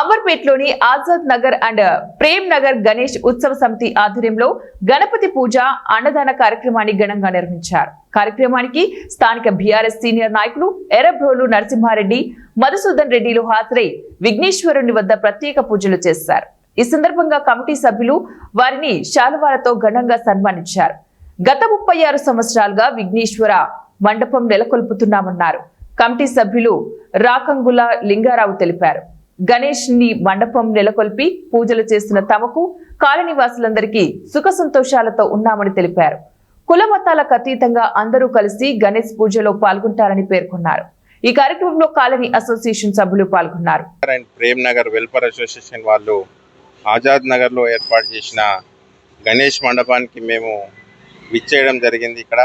అమర్పేట్లోని Azad Nagar and Prem Nagar Ganesh ఉత్సవ సమితి ఆధ్వర్యంలో గణపతి పూజ అన్నదాన కార్యక్రమాన్ని ఘనంగా నిర్వహించారు. కార్యక్రమానికి స్థానిక బీఆర్ఎస్ సీనియర్ నాయకులు ఎర్రబ్రోలు నరసింహారెడ్డి, మధుసూదన్ రెడ్డిలు హాజరై విఘ్నేశ్వరుని వద్ద ప్రత్యేక పూజలు చేశారు. ఈ సందర్భంగా కమిటీ సభ్యులు వారిని శాలువాలతో ఘనంగా సన్మానించారు. గత 36 సంవత్సరాలుగా విఘ్నేశ్వర మండపం నెలకొల్పుతున్నామన్నారు. కమిటీ సభ్యులు రాకంగుల లింగారావు తెలిపారు. గణేష్ ని మండపం నెలకొల్పి పూజలు చేస్తున్న తమకు కాలనీవాసులందరికీ సుఖ సంతోషాలతో ఉన్నామని తెలిపారు. కుల మతాలకు అతీతంగా అందరూ కలిసి గణేష్ పూజలో పాల్గొంటారని పేర్కొన్నారు. ఈ కార్యక్రమంలో కాలనీ అసోసియేషన్ సభ్యులు పాల్గొన్నారు. ప్రేమ్ నగర్ వెల్ఫేర్ అసోసియేషన్ వాళ్ళు ఆజాద్ నగర్ లో ఏర్పాటు చేసిన గణేష్ మండపానికి మేము విచ్చేయడం జరిగింది. ఇక్కడ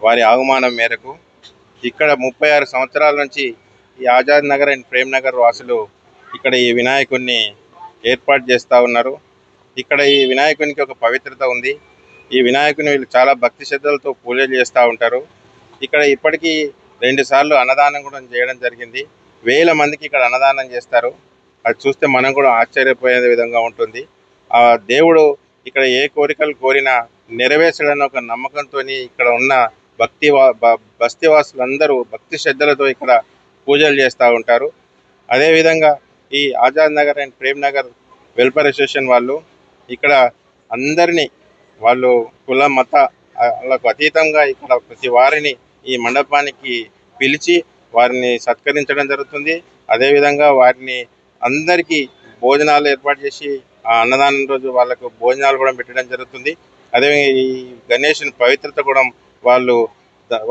వారి ఆహ్వానం మేరకు ఇక్కడ 36 సంవత్సరాల నుంచి ఈ ఆజాద్ నగర్ అండ్ ప్రేమ్ నగర్ వాసులు ఇక్కడ ఈ వినాయకుడిని ఏర్పాటు చేస్తూ ఉన్నారు. ఇక్కడ ఈ వినాయకునికి ఒక పవిత్రత ఉంది. ఈ వినాయకుని వీళ్ళు చాలా భక్తి శ్రద్ధలతో పూజలు చేస్తూ ఉంటారు. ఇక్కడ ఇప్పటికీ 2 సార్లు అన్నదానం కూడా చేయడం జరిగింది. 1000 మందికి ఇక్కడ అన్నదానం చేస్తారు. అది చూస్తే మనం కూడా ఆశ్చర్యపోయే విధంగా ఉంటుంది. ఆ దేవుడు ఇక్కడ ఏ కోరికలు కోరినా నెరవేర్చడని ఒక నమ్మకంతో ఇక్కడ ఉన్న బస్తీవాసులందరూ భక్తి శ్రద్ధలతో ఇక్కడ పూజలు చేస్తూ ఉంటారు. అదేవిధంగా ఈ Azad Nagar and Prem Nagar welfare association వాళ్ళు ఇక్కడ అందరినీ వాళ్ళు కుల మతాలకు అతీతంగా ఇక్కడ ప్రతి వారిని ఈ మండపానికి పిలిచి వారిని సత్కరించడం జరుగుతుంది. అదేవిధంగా వారిని అందరికీ భోజనాలు ఏర్పాటు చేసి ఆ అన్నదానం రోజు వాళ్ళకు భోజనాలు కూడా పెట్టడం జరుగుతుంది. అదే ఈ గణేషుని పవిత్రత కూడా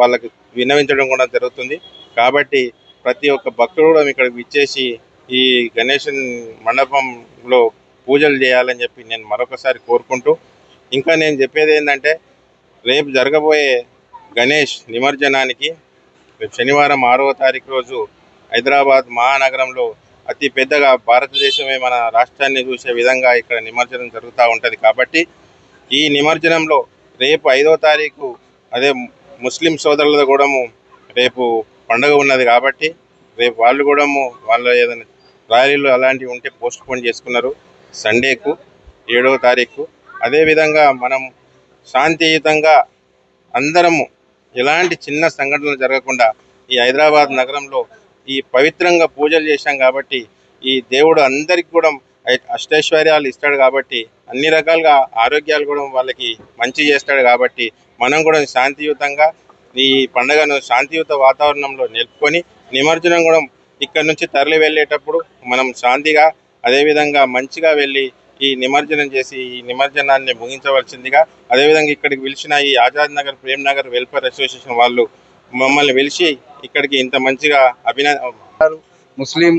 వాళ్ళకి విన్నవించడం కూడా జరుగుతుంది. కాబట్టి ప్రతి ఒక్క భక్తుడు కూడా ఇక్కడికి విచ్చేసి ఈ గణేషుని మండపంలో పూజలు చేయాలని చెప్పి నేను మరొకసారి కోరుకుంటూ, ఇంకా నేను చెప్పేది ఏంటంటే రేపు జరగబోయే గణేష్ నిమజ్జనానికి రేపు శనివారం 6వ తారీఖు రోజు హైదరాబాద్ మహానగరంలో అతి పెద్దగా భారతదేశమే మన రాష్ట్రాన్ని చూసే విధంగా ఇక్కడ నిమజ్జనం జరుగుతూ ఉంటుంది. కాబట్టి ఈ నిమజ్జనంలో రేపు 5వ తారీఖు అదే ముస్లిం సోదరులది కూడా రేపు పండుగ ఉన్నది. కాబట్టి రేపు వాళ్ళు కూడా వాళ్ళ ఏదైనా ర్యాలీలు అలాంటివి ఉంటే పోస్ట్ పోన్ చేసుకున్నారు సండేకు 7వ తారీఖు. అదేవిధంగా మనం శాంతియుతంగా అందరము ఎలాంటి చిన్న సంఘటనలు జరగకుండా ఈ హైదరాబాద్ నగరంలో ఈ పవిత్రంగా పూజలు చేశాం. కాబట్టి ఈ దేవుడు అందరికి కూడా అష్టైశ్వర్యాలు ఇస్తాడు. కాబట్టి అన్ని రకాలుగా ఆరోగ్యాలు కూడా వాళ్ళకి మంచి చేస్తాడు. కాబట్టి మనం కూడా శాంతియుతంగా ఈ పండుగను శాంతియుత వాతావరణంలో నిలుపుకొని నిమజ్జనం కూడా ఇక్కడ నుంచి తరలి వెళ్ళేటప్పుడు మనం శాంతిగా అదేవిధంగా మంచిగా వెళ్ళి ఈ నిమజ్జనం చేసి ఈ నిమజ్జనాన్ని ముగించవలసిందిగా, అదేవిధంగా ఇక్కడికి పిలిచిన ఈ ఆజాద్ నగర్ ప్రేమ్ నగర్ వెల్ఫేర్ అసోసియేషన్ వాళ్ళు మమ్మల్ని పిలిచి ఇక్కడికి ఇంత మంచిగా ముస్లిం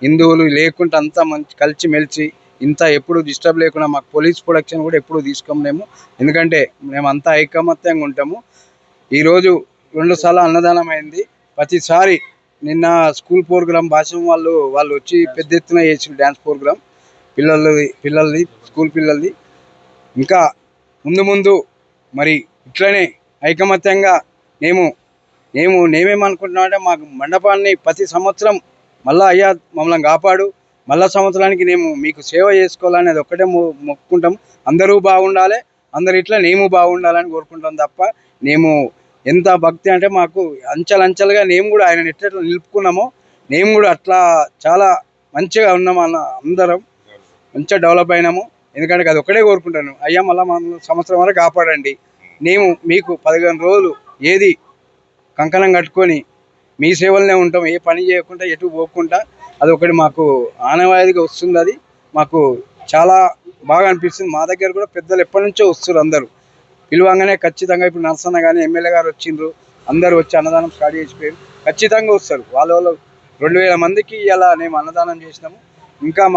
హిందువులు లేకుండా అంతా మంచి కలిసిమెలిసి ఇంత ఎప్పుడు డిస్టర్బ్ లేకుండా మాకు పోలీస్ ప్రొటెక్షన్ కూడా ఎప్పుడు తీసుకోలేము. ఎందుకంటే మేము అంతా ఐకమత్యంగా ఉంటాము. ఈరోజు 2 సార్లు అన్నదానం అయింది. ప్రతిసారి నిన్న స్కూల్ ప్రోగ్రాం భాషం వాళ్ళు వచ్చి పెద్ద ఎత్తున చేసిన డ్యాన్స్ ప్రోగ్రాం పిల్లలది స్కూల్ పిల్లలది. ఇంకా ముందు మరి ఇట్లనే ఐకమత్యంగా నేమేమనుకుంటున్నామంటే మాకు మండపాన్ని ప్రతి సంవత్సరం మళ్ళీ అయ్యా మమ్మల్ని కాపాడు, మళ్ళా సంవత్సరానికి మీకు సేవ చేసుకోవాలనేది ఒక్కటే మొక్కుకుంటాం. అందరూ బాగుండాలి, అందరు ఇట్లా బాగుండాలని కోరుకుంటాం తప్ప ఎంత భక్తి అంటే మాకు అంచెలంచెలుగా కూడా ఆయన ఎట్లా నిలుపుకున్నామో కూడా అట్లా చాలా మంచిగా ఉన్నాము. అందరం మంచిగా డెవలప్ అయినాము. ఎందుకంటే అది ఒక్కడే కోరుకుంటాను, అయ్యా మళ్ళీ సంవత్సరం వరకు కాపాడండి. మీకు 15 రోజులు ఏది కంకణం కట్టుకొని మీ సేవలనే ఉంటాం, ఏ పని చేయకుండా ఎటు పోకుండా. అది ఒకటి మాకు ఆనవాయితీగా వస్తుంది. అది మాకు చాలా బాగా అనిపిస్తుంది. మా దగ్గర కూడా పెద్దలు ఎప్పటి నుంచో వస్తారు. అందరూ పిలువంగానే ఖచ్చితంగా ఇప్పుడు నరసన్న కానీ ఎమ్మెల్యే గారు వచ్చిండ్రు, అందరూ వచ్చి అన్నదానం స్టార్ట్ చేసిపోయారు. ఖచ్చితంగా వస్తారు. వాళ్ళు 2000 మందికి ఇలా మేము అన్నదానం చేసినాము. ఇంకా